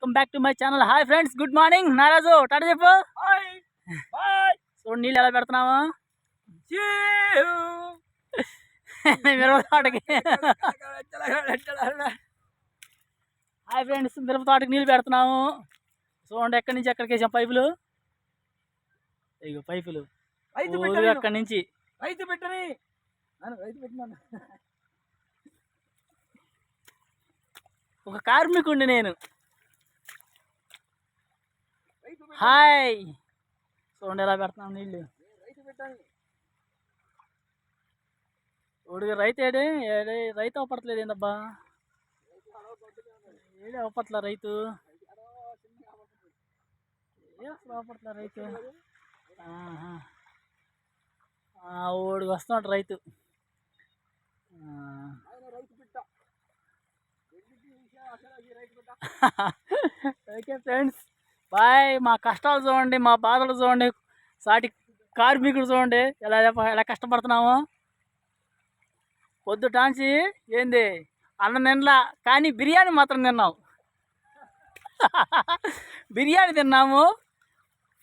Welcome back to my channel. Hi friends, good morning. నారాజు tata చెప్పు. చూడండి నీళ్ళు ఎలా పెడుతున్నాము మిరప తోటకి. హాయ్ ఫ్రెండ్స్, మిరప తోటకి నీళ్ళు పెడుతున్నాము. చూడండి ఎక్కడి నుంచి ఎక్కడికి వేసాం పైపులు. ఇగో పైపులు అక్కడి నుంచి. రైతు పెట్టని రైతు పెట్టినాను. ఒక కార్మికుడిని నేను. హాయ్, చూడండి ఎలా పెడుతున్నాం నీళ్ళు. ఓడిగా రైతు ఏడే రైతు అవపడట్లేదు ఏందబ్బా, ఏడే అవపట్ల రైతు, అసలు అవపట్ల రైతు. ఓడికి వస్తున్నాడు రైతు. Okay friends, bye. మా కష్టాలు చూడండి, మా బాధలు చూడండి, సాటి కార్మికుడు చూడండి ఎలా కష్టపడుతున్నాము. పొద్దుటాంచి ఏంది అన్నం తినలా, కానీ బిర్యానీ మాత్రం తిన్నాం. బిర్యానీ తిన్నాము.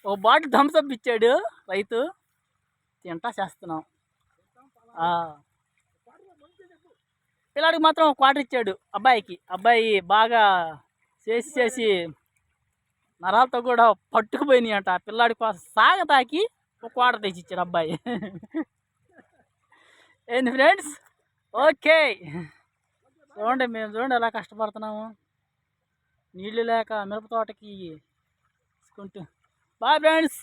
ఓ బాటిల్ థమ్స్అప్ ఇచ్చాడు రైతు, తింటా చేస్తున్నాం. పిల్లాడికి మాత్రం క్వార్టర్ ఇచ్చాడు అబ్బాయికి. అబ్బాయి బాగా చేసి నరాలతో కూడా పట్టుకుపోయినాయి అంట. ఆ పిల్లాడి కోసం సాగతాకి ఒక క్వార్టర్ తెచ్చి ఇచ్చాడు అబ్బాయి. ఏంది ఫ్రెండ్స్, ఓకే. చూడండి మేము చూడండి ఎలా కష్టపడుతున్నాము నీళ్ళు లేక మిరప తోటకి తీసుకుంటూ. Bye friends.